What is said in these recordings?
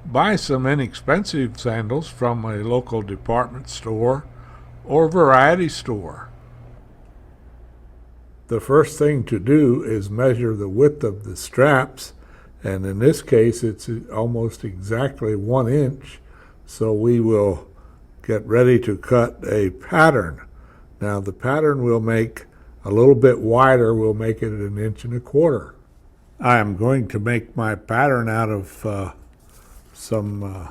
Buy some inexpensive sandals from a local department store or variety store. The first thing to do is measure the width of the straps, and in this case it's almost exactly 1 inch, so we will get ready to cut a pattern. Now the pattern we'll make a little bit wider, we'll make it 1.25 inches. I am going to make my pattern out of some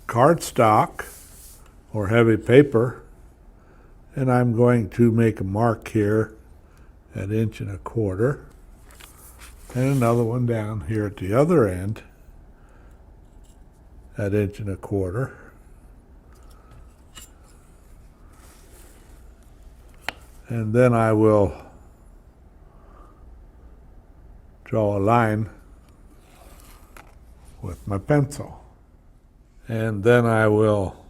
cardstock or heavy paper, and I'm going to make a mark here at 1.25 inches and another one down here at the other end at 1.25 inches. And then I will draw a line with my pencil. And then I will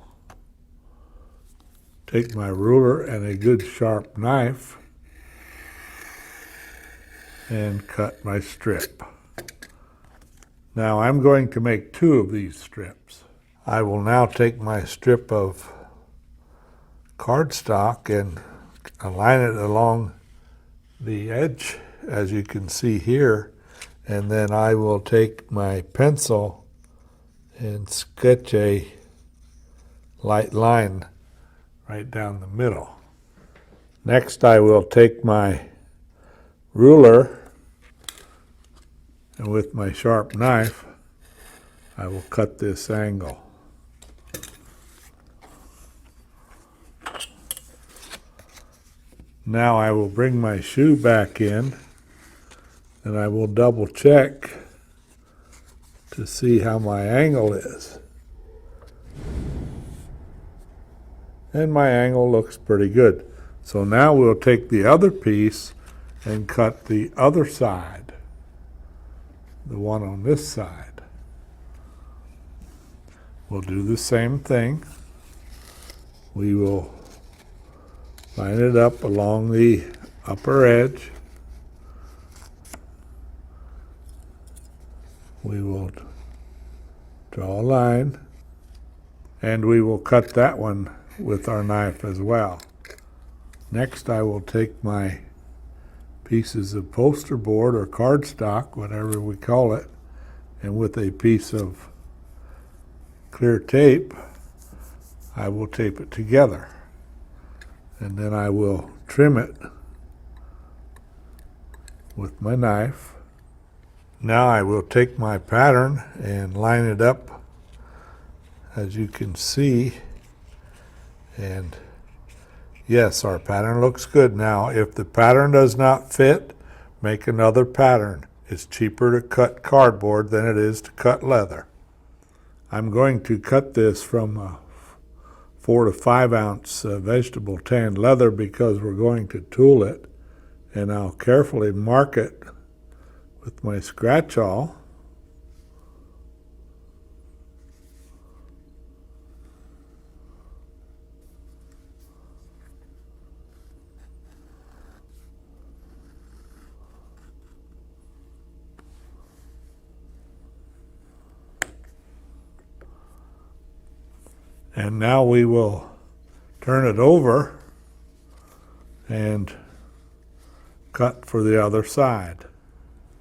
take my ruler and a good sharp knife and cut my strip. Now I'm going to make 2 of these strips. I will now take my strip of cardstock and align it along the edge, as you can see here, and then I will take my pencil and sketch a light line right down the middle. Next I will take my ruler, and with my sharp knife I will cut this angle. Now I will bring my shoe back in and I will double check to see how my angle is. And my angle looks pretty good. So now we'll take the other piece and cut the other side, the one on this side. We'll do the same thing. We will line it up along the upper edge. We will draw a line, and we will cut that one with our knife as well. Next I will take my pieces of poster board or cardstock, whatever we call it, and with a piece of clear tape I will tape it together. And then I will trim it with my knife. Now I will take my pattern and line it up, as you can see, and yes, our pattern looks good. Now if the pattern does not fit, make another pattern. It's cheaper to cut cardboard than it is to cut leather. I'm going to cut this from a 4 to 5 ounce vegetable tanned leather because we're going to tool it, and I'll carefully mark it with my scratch awl. And now we will turn it over and cut for the other side.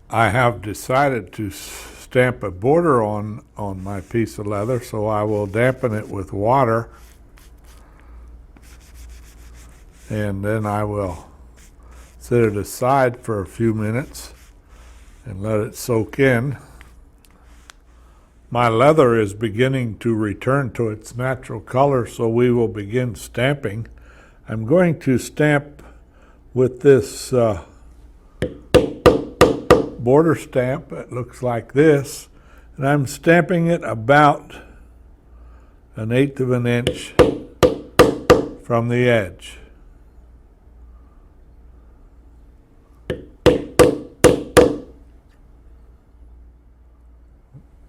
I have decided to stamp a border on my piece of leather, so I will dampen it with water, and then I will set it aside for a few minutes and let it soak in. My leather is beginning to return to its natural color, so we will begin stamping. I'm going to stamp with this border stamp. It looks like this, and I'm stamping it about 1/8 of an inch from the edge.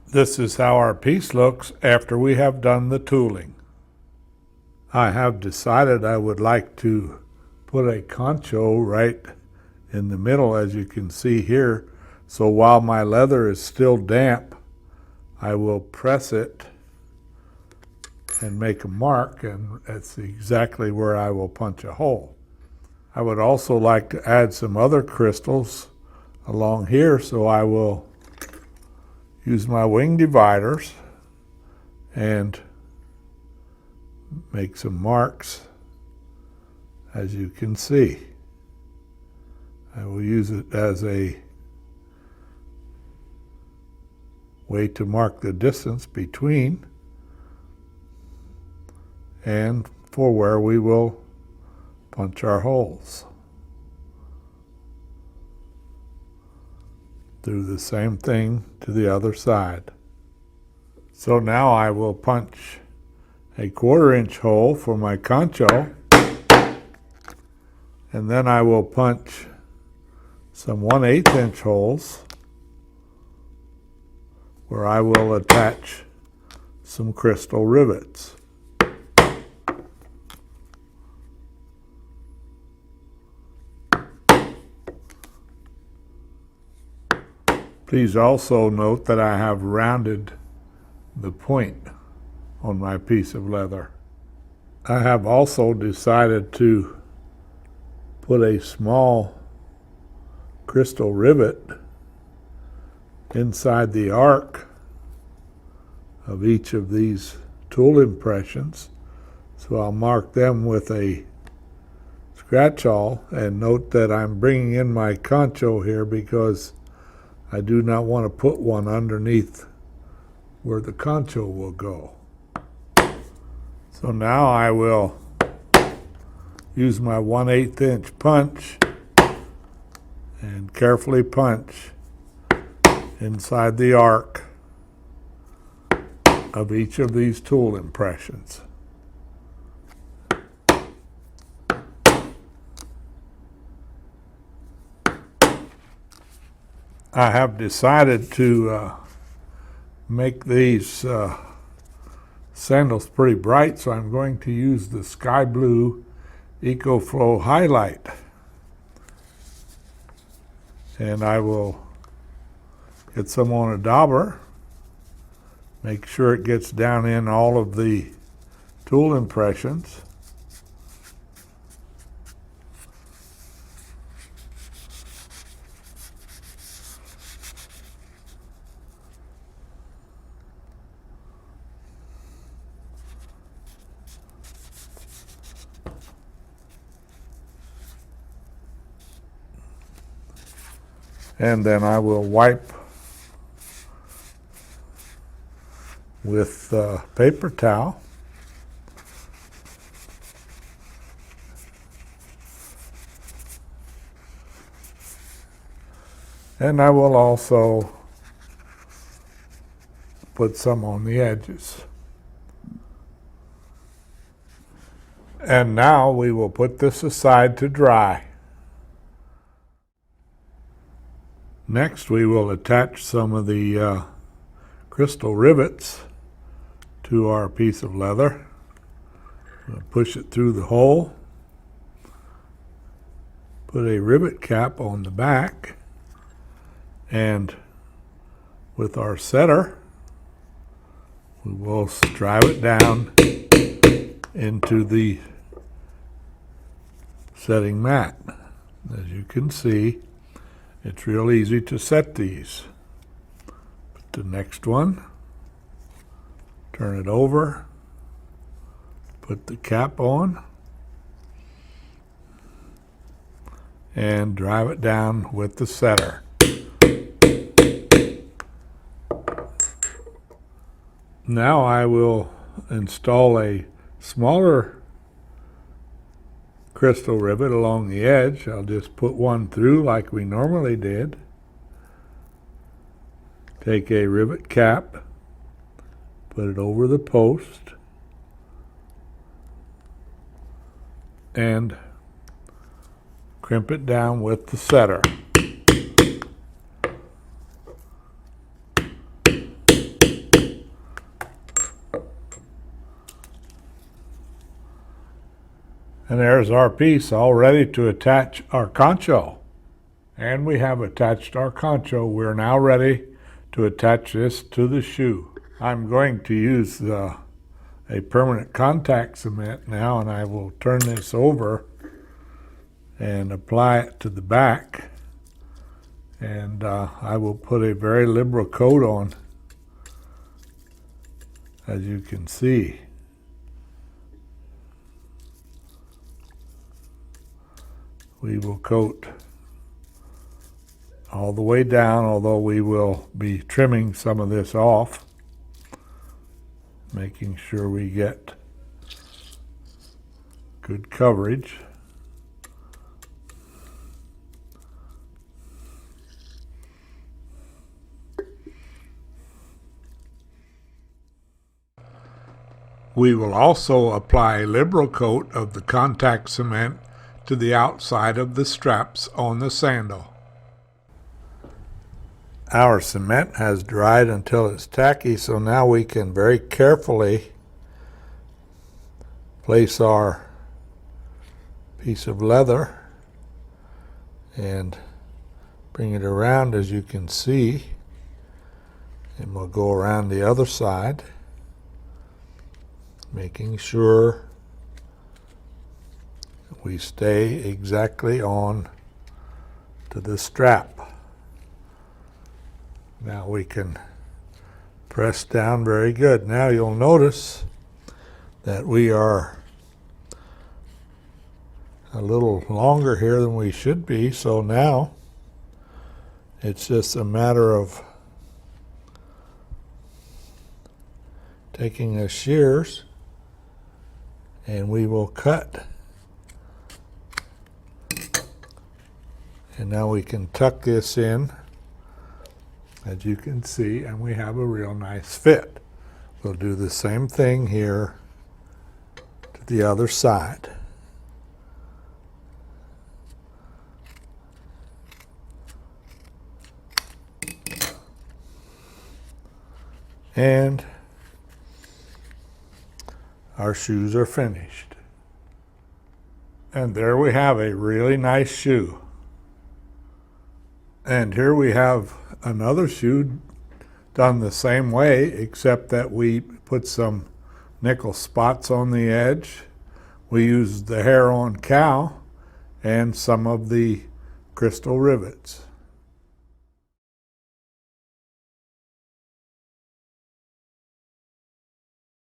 This is how our piece looks after we have done the tooling. I have decided I would like to put a concho right in the middle, as you can see here. So while my leather is still damp, I will press it and make a mark, and that's exactly where I will punch a hole. I would also like to add some other crystals along here, so I will use my wing dividers and make some marks, as you can see. I will use it as a way to mark the distance between and for where we will punch our holes. Do the same thing to the other side. So now I will punch a 1/4 inch hole for my concho, and then I will punch some 1/8 inch holes where I will attach some crystal rivets. Please also note that I have rounded the point on my piece of leather. I have also decided to put a small crystal rivet inside the arc of each of these tool impressions. So I'll mark them with a scratch awl, and note that I'm bringing in my concho here because I do not want to put one underneath where the concho will go. So now I will use my 1/8 inch punch and carefully punch inside the arc of each of these tool impressions. I have decided to make these sandals pretty bright, so I'm going to use the sky blue EcoFlow highlight. And I will get some on a dauber, make sure it gets down in all of the tool impressions. And then I will wipe with paper towel. And I will also put some on the edges. And now we will put this aside to dry. Next, we will attach some of the crystal rivets to our piece of leather. We'll push it through the hole, put a rivet cap on the back, and with our setter, we will drive it down into the setting mat. As you can see, it's real easy to set these. Put the next one, turn it over, put the cap on, and drive it down with the setter. Now I will install a smaller crystal rivet along the edge. I'll just put one through like we normally did. Take a rivet cap, put it over the post, and crimp it down with the setter. And there's our piece all ready to attach our concho. And we have attached our concho. We're now ready to attach this to the shoe. I'm going to use a permanent contact cement now, and I will turn this over and apply it to the back, and I will put a very liberal coat on, as you can see. We will coat all the way down, although we will be trimming some of this off, making sure we get good coverage. We will also apply a liberal coat of the contact cement to the outside of the straps on the sandal. Our cement has dried until it's tacky, so now we can very carefully place our piece of leather and bring it around, as you can see, and we'll go around the other side, making sure we stay exactly on to the strap. Now we can press down very good. Now you'll notice that we are a little longer here than we should be, so now it's just a matter of taking the shears, and we will cut. And now we can tuck this in, as you can see, and we have a real nice fit. We'll do the same thing here to the other side. And our shoes are finished. And there we have a really nice shoe. And here we have another shoe done the same way, except that we put some nickel spots on the edge. We used the hair-on cow and some of the crystal rivets.